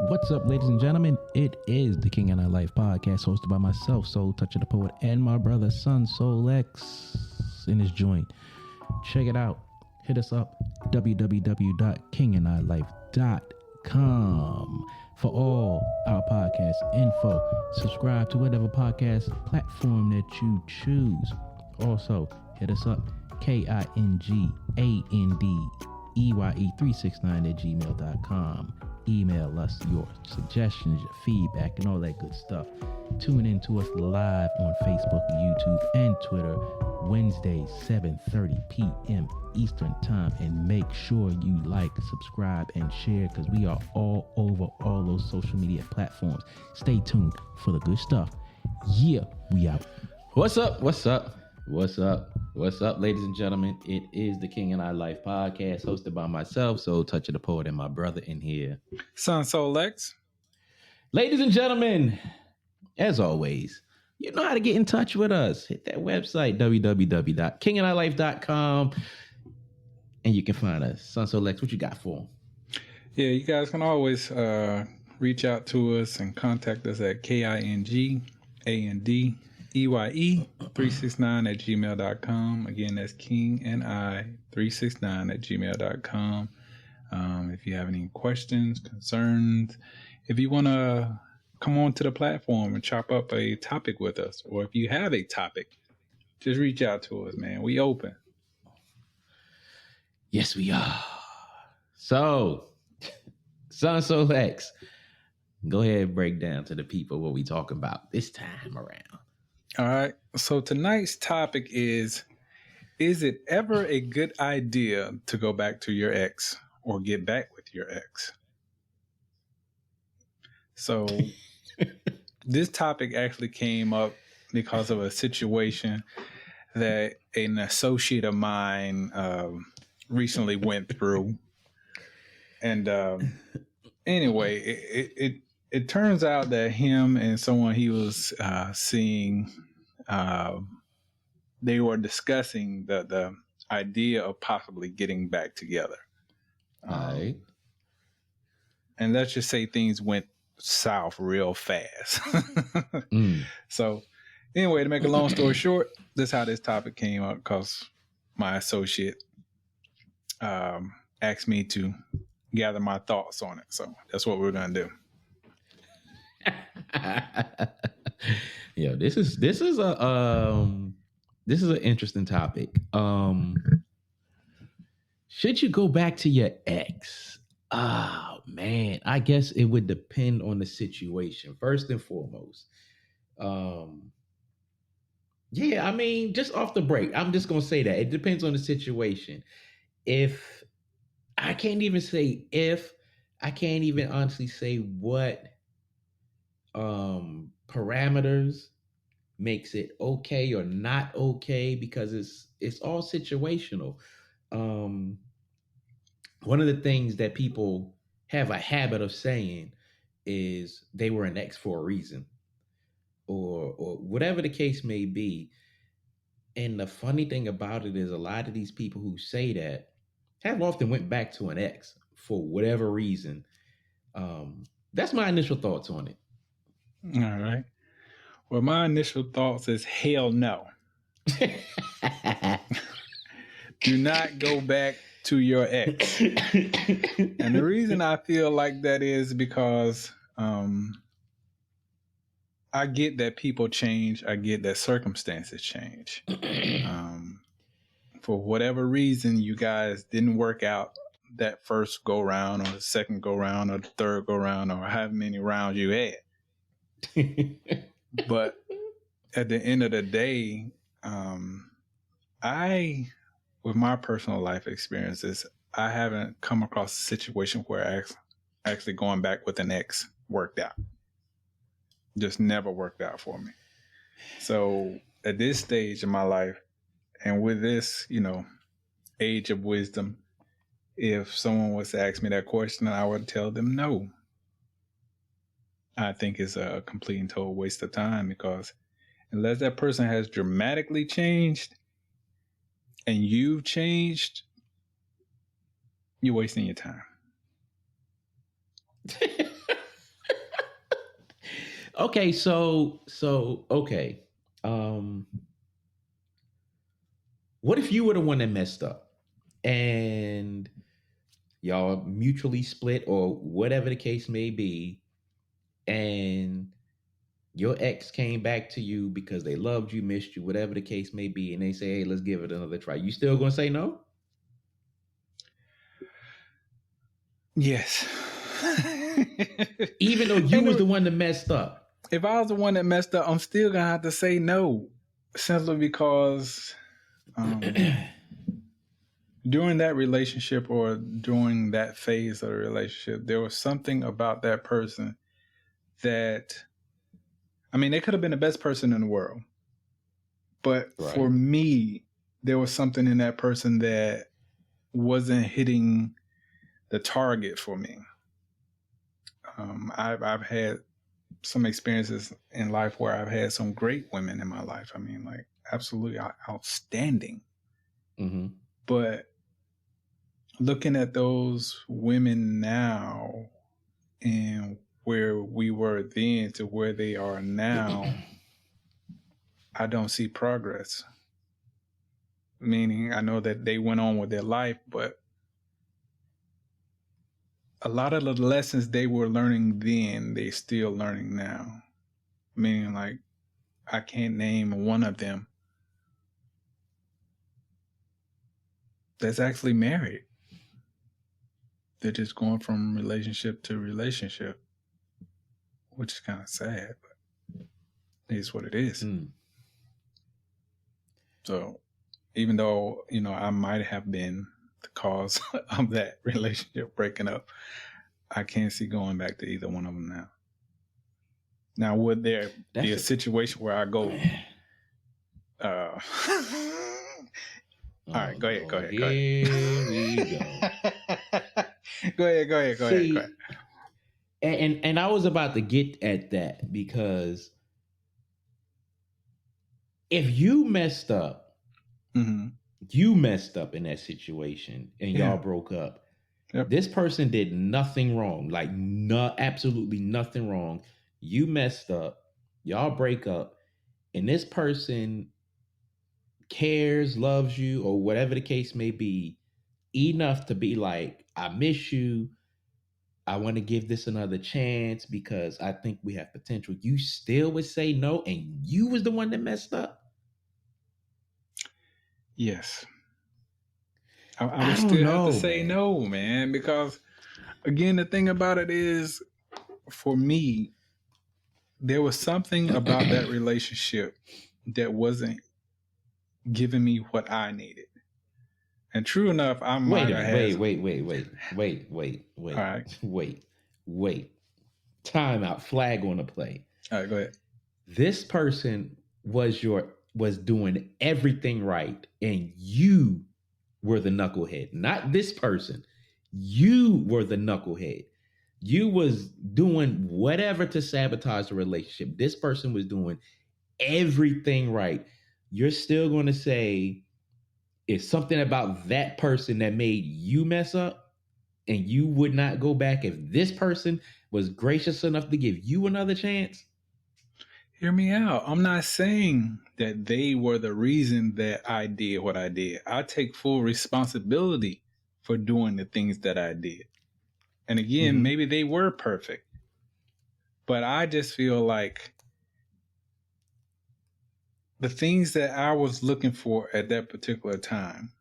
What's up, ladies and gentlemen? It is the King and I Life podcast, hosted by myself, Soul Toucher the Poet, and my brother, Son Soul X, in his joint. Check it out. Hit us up, www.kingandilife.com, for all our podcast info. Subscribe to whatever podcast platform that you choose. Also, hit us up, KINGANDEYE369@gmail.com. Email us your suggestions, your feedback, and all that good stuff. Tune in to us live on Facebook, YouTube, and Twitter, Wednesdays, 7:30 p.m. Eastern Time. And make sure you like, subscribe, and share, because we are all over all those social media platforms. Stay tuned for the good stuff. Yeah, we out. What's up? What's up? What's up? What's up, ladies and gentlemen? It is the King and I Life podcast, hosted by myself, Soul Toucher the Poet, and my brother in here, Son Soul X. Ladies and gentlemen, as always, you know how to get in touch with us. Hit that website, www.kingandilife.com, and you can find us. Son Soul X, what you got for them? Yeah, you guys can always reach out to us and contact us at KINGANDEYE369@gmail.com. Again, that's KingandI369@gmail.com. If you have any questions, concerns, if you want to come on to the platform and chop up a topic with us, or if you have a topic, just reach out to us, man. We open. Yes, we are. So, Son Soul X, go ahead and break down to the people what we talking about this time around. All right. So tonight's topic is it ever a good idea to go back to your ex or get back with your ex? So this topic actually came up because of a situation that an associate of mine recently went through. And anyway, it turns out that him and someone he was seeing, they were discussing the idea of possibly getting back together. All right. And let's just say things went south real fast. So anyway, to make a long story short, this is how this topic came up, because my associate asked me to gather my thoughts on it. So that's what we're going to do. Yo, this is an interesting topic. Should you go back to your ex? Oh man, I guess it would depend on the situation, first and foremost. Yeah, I mean, just off the break, I'm just gonna say that it depends on the situation. If I can't even honestly say what parameters makes it okay or not okay, because it's all situational. One of the things that people have a habit of saying is they were an ex for a reason, or whatever the case may be. And the funny thing about it is, a lot of these people who say that have often went back to an ex for whatever reason. That's my initial thoughts on it. All right. Well, my initial thoughts is hell no. Do not go back to your ex. And the reason I feel like that is because I get that people change. I get that circumstances change. For whatever reason, you guys didn't work out that first go round, or the second go round, or the third go round, or however many rounds you had. But at the end of the day, with my personal life experiences, I haven't come across a situation where actually going back with an ex worked out. Just never worked out for me. So at this stage in my life, and with this, age of wisdom, if someone was to ask me that question, I would tell them no. I think it's a complete and total waste of time, because unless that person has dramatically changed, and you've changed, you're wasting your time. Okay, so okay. What if you were the one that messed up and y'all mutually split or whatever the case may be, and your ex came back to you because they loved you, missed you, whatever the case may be, and they say, "Hey, let's give it another try." You still gonna say no? Yes. Even though you was the one that messed up. If I was the one that messed up, I'm still gonna have to say no, simply because during that relationship or during that phase of the relationship, there was something about that person that, I mean, they could have been the best person in the world, but for me, there was something in that person that wasn't hitting the target for me. I've had some experiences in life where I've had some great women in my life. I mean, like absolutely outstanding. Mm-hmm. But looking at those women now and where we were then to where they are now, I don't see progress. Meaning, I know that they went on with their life, but a lot of the lessons they were learning then, they still learning now. Meaning, like, I can't name one of them that's actually married. They're just going from relationship to relationship, which is kind of sad, but it is what it is. Mm. So even though, you know, I might have been the cause of that relationship breaking up, I can't see going back to either one of them now. Now, would there be a situation where I go, all right, go ahead. Here we go. Go ahead. And I was about to get at that, because if you messed up, you messed up in that situation and y'all broke up. Yep. This person did nothing wrong, like absolutely nothing wrong. You messed up, y'all break up, and this person cares, loves you, or whatever the case may be, enough to be like, I miss you, I want to give this another chance because I think we have potential. You still would say no, and you was the one that messed up? Yes. I would still have to say no, man, because again, the thing about it is, for me, there was something about that relationship that wasn't giving me what I needed. And true enough, I might have had... Wait. Time out. Flag on the play. All right, go ahead. This person was doing everything right, and you were the knucklehead. Not this person. You were the knucklehead. You was doing whatever to sabotage the relationship. This person was doing everything right. You're still going to say it's something about that person that made you mess up, and you would not go back if this person was gracious enough to give you another chance? Hear me out. I'm not saying that they were the reason that I did what I did. I take full responsibility for doing the things that I did. And again, maybe they were perfect, but I just feel like the things that I was looking for at that particular time,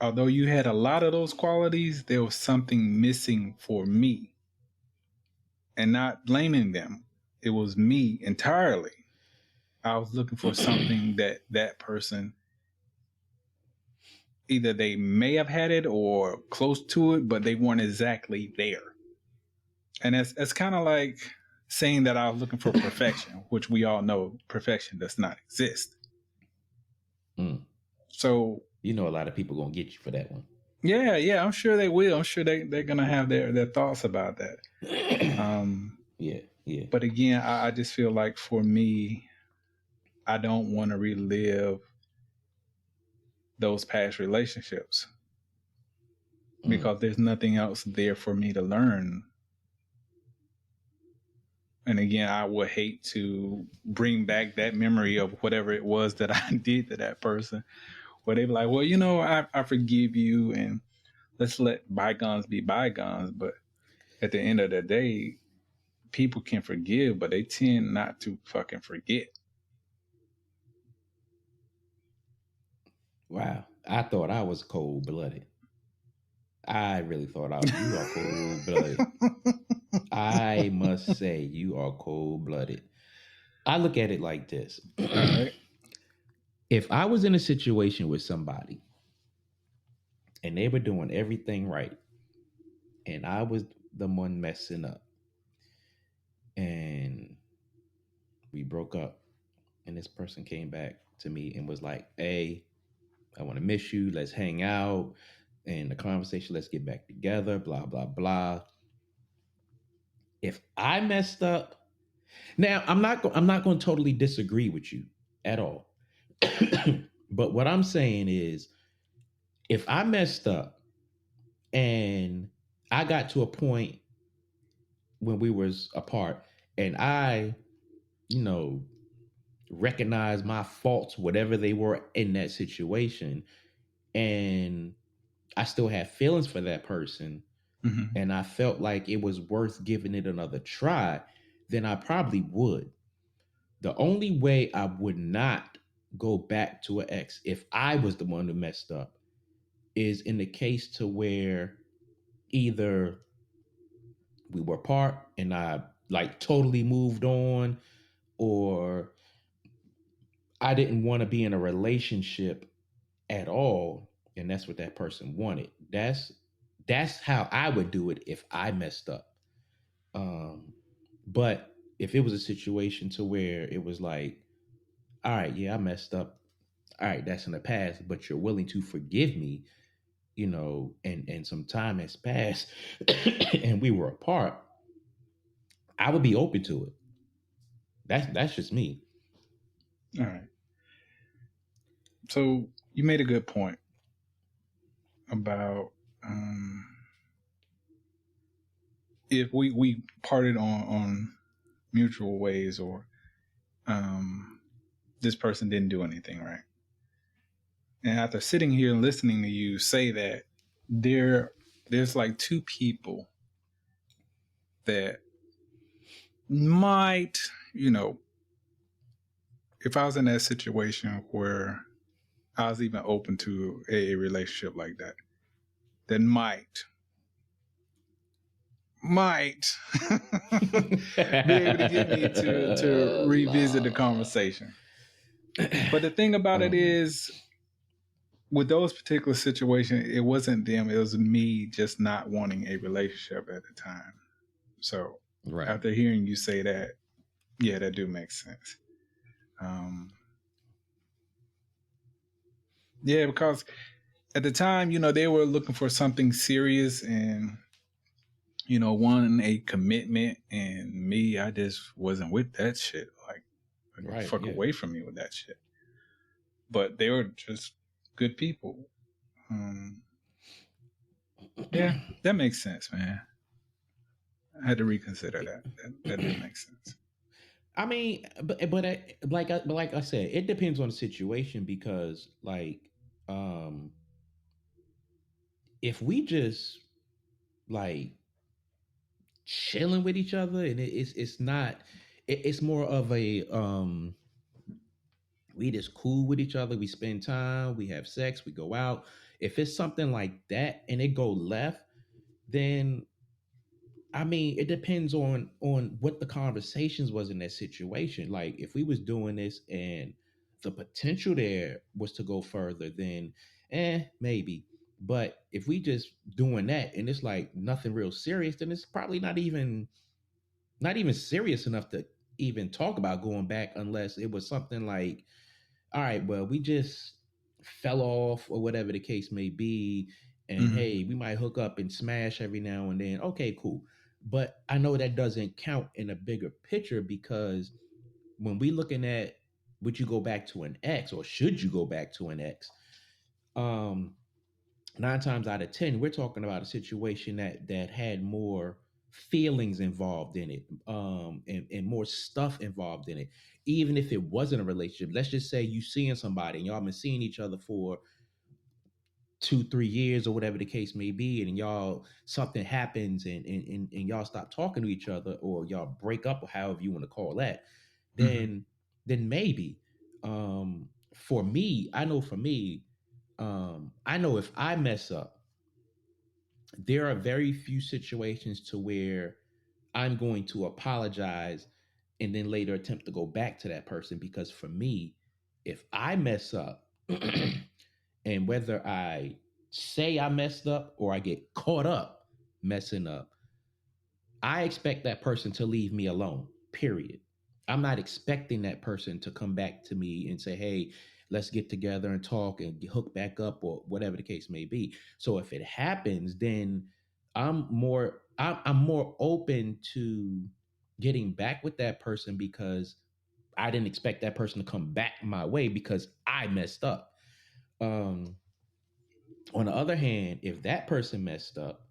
although you had a lot of those qualities, there was something missing for me. And not blaming them. It was me entirely. I was looking for something that person, either they may have had it or close to it, but they weren't exactly there. And it's kind of like saying that I was looking for perfection, which we all know perfection does not exist. So, you know, a lot of people gonna get you for that one. Yeah, I'm sure they will. I'm sure they're gonna have their thoughts about that. Yeah. But again, I just feel like for me, I don't want to relive those past relationships because there's nothing else there for me to learn. And again, I would hate to bring back that memory of whatever it was that I did to that person, where they be like, well, I forgive you and let's let bygones be bygones. But at the end of the day, people can forgive, but they tend not to fucking forget. Wow. I thought I was cold-blooded. I really thought you are cold-blooded. I must say, you are cold-blooded. I look at it like this. All right. If I was in a situation with somebody and they were doing everything right and I was the one messing up and we broke up and this person came back to me and was like, hey, I want to miss you. Let's hang out. And the conversation, let's get back together, blah, blah, blah. If I messed up, now I'm not going to totally disagree with you at all. But what I'm saying is, if I messed up and I got to a point when we was apart and I, recognized my faults, whatever they were in that situation, and I still have feelings for that person, and I felt like it was worth giving it another try, then I probably would. The only way I would not go back to an ex if I was the one who messed up is in the case to where either we were apart and I like totally moved on, or I didn't want to be in a relationship at all, and that's what that person wanted. That's how I would do it if I messed up. But if it was a situation to where it was like, all right, yeah, I messed up. All right, that's in the past, but you're willing to forgive me, and some time has passed and we were apart, I would be open to it. That's just me. All right. So you made a good point about if we parted on mutual ways, or this person didn't do anything right. And after sitting here and listening to you say that, there's like two people that might, if I was in that situation where I was even open to a relationship like that, that might be able to get me to revisit the conversation. But the thing about it is, with those particular situations, it wasn't them, it was me just not wanting a relationship at the time. So right. After hearing you say that, yeah, that do make sense. Yeah, because at the time, they were looking for something serious and, wanting a commitment, and me, I just wasn't with that shit. Like right, fuck away from me with that shit. But they were just good people. Yeah, that makes sense, man. I had to reconsider that. That did make sense. I mean, but like I said, it depends on the situation, because like, if we just like chilling with each other and it's not, it's more of a we just cool with each other, we spend time, we have sex, we go out. If it's something like that and it go left, then I mean, it depends on what the conversations was in that situation. Like if we was doing this and the potential there was to go further, then maybe. But if we just doing that and it's like nothing real serious, then it's probably not even serious enough to even talk about going back, unless it was something like, all right, well, we just fell off or whatever the case may be. And hey, we might hook up and smash every now and then. Okay, cool. But I know that doesn't count in a bigger picture, because when we looking at, would you go back to an ex or should you go back to an ex? um 9 times out of 10, we're talking about a situation that had more feelings involved in it, and more stuff involved in it. Even if it wasn't a relationship, let's just say you seeing somebody and y'all been seeing each other for 2 3 years or whatever the case may be, and y'all something happens and y'all stop talking to each other, or y'all break up, or however you want to call that, Mm-hmm. then maybe. For me, I know for me, I know if I mess up, there are very few situations to where I'm going to apologize and then later attempt to go back to that person. Because for me, if I mess up, and whether I say I messed up or I get caught up messing up, I expect that person to leave me alone, period. I'm not expecting that person to come back to me and say, hey, let's get together and talk and hook back up, or whatever the case may be. So if it happens, then I'm more open to getting back with that person, because I didn't expect that person to come back my way because I messed up. Um, on the other hand, if that person messed up,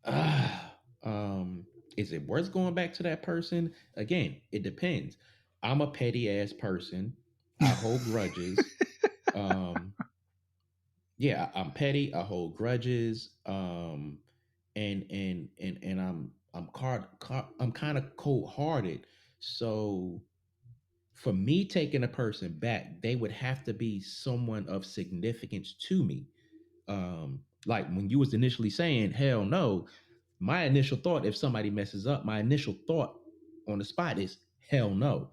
Ah, um, is it worth going back to that person? Again, it depends. I'm a petty ass person. I hold grudges. Um, yeah, I'm petty. I hold grudges. And I'm kind of cold hearted. So for me taking a person back, they would have to be someone of significance to me. Like when you was initially saying hell no, my initial thought, if somebody messes up, my initial thought on the spot is hell no.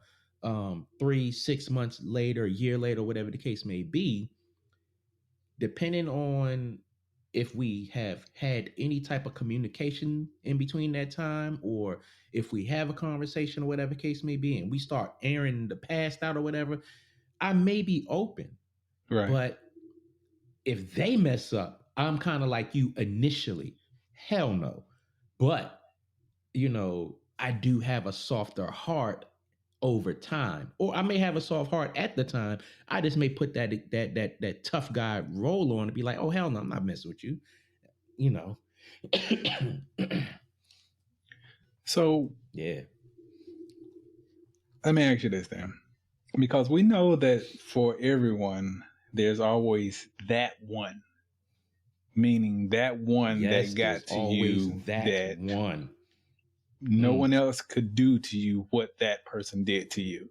3 6 months later, a year later, whatever the case may be, depending on if we have had any type of communication in between that time, or if we have a conversation or whatever case may be, and we start airing the past out or whatever, I may be open. Right. But if they mess up, I'm kind of like you initially. Hell no. But, I do have a softer heart over time. Or I may have a soft heart at the time. I just may put that tough guy role on and be like, oh hell no, I'm not messing with you. You know. So Yeah. let me ask you this then, because we know that for everyone, there's always that one, meaning that one Yes, that there's got to always you that that one. no one else could do to you what that person did to you.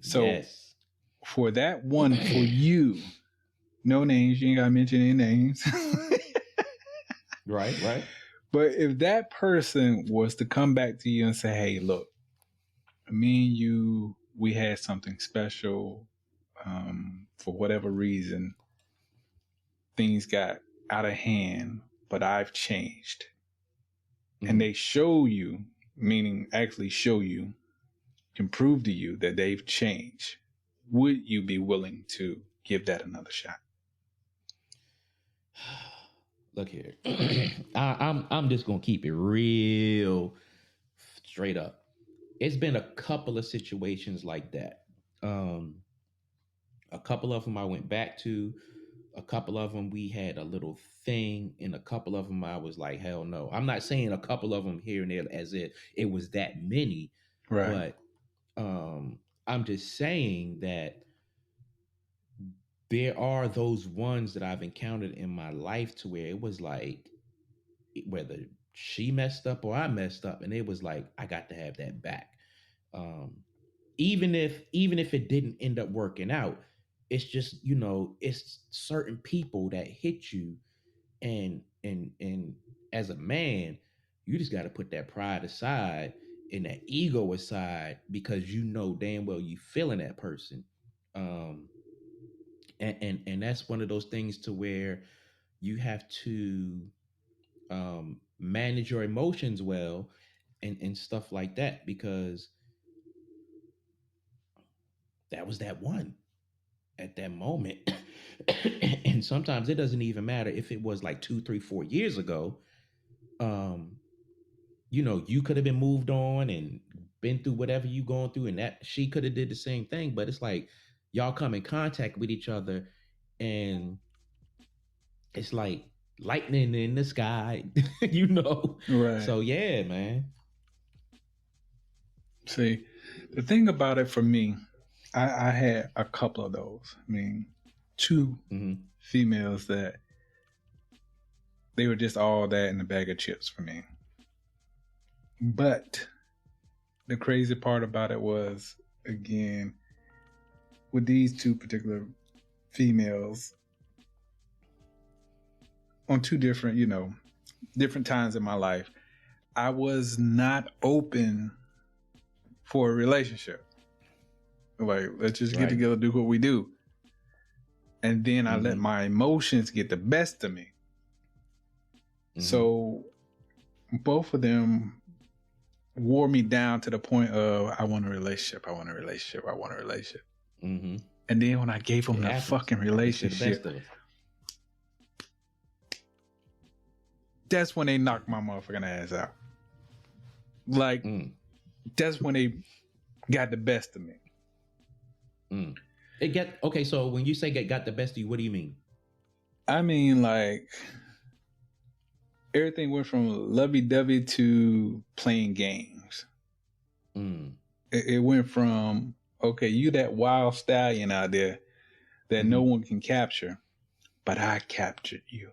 So Yes. for that one, for you, no names, you ain't got to mention any names. Right, right. But if that person was to come back to you and say, hey, look, me and you, we had something special. For whatever reason, things got out of hand, but I've changed. And they show you, meaning actually show you, can prove to you that they've changed. Would you be willing to give that another shot? Look here. I'm just gonna keep it real straight up. It's been a couple of situations like that. Um, a couple of them I went back to. A couple of them we had a little thing, and a couple of them I was like, hell no. I'm not saying a couple of them here and there as if it was that many, Right. but I'm just saying that there are those ones that I've encountered in my life to where it was like, whether she messed up or I messed up, and it was like I got to have that back. Um, even if it didn't end up working out, it's just, it's certain people that hit you, and as a man, you just got to put that pride aside and that ego aside, because you know damn well you feeling that person. Um, and that's one of those things to where you have to manage your emotions well, and stuff like that, because that was that one at that moment. And sometimes it doesn't even matter if it was like 2 3 4 years ago. um you could have been moved on and been through whatever you going through, and that she could have did the same thing, but it's like y'all come in contact with each other, and it's like lightning in the sky, you know. Right. So yeah, man. See, the thing about it for me, I had a couple of those. I mean, 2 females that they were just all that in a bag of chips for me. But the crazy part about it was, again, with these 2 particular females on 2 different, different times in my life, I was not open for a relationship. Like, let's just get together, do what we do. And then I let my emotions get the best of me. So both of them wore me down to the point of, I want a relationship. And then when I gave them the fucking relationship, that's when they knocked my motherfucking ass out. Like, that's when they got the best of me. So when you say got the best of you, what do you mean? I mean, like, everything went from lovey-dovey to playing games. It went from, okay, you that wild stallion out there that no one can capture, but I captured you.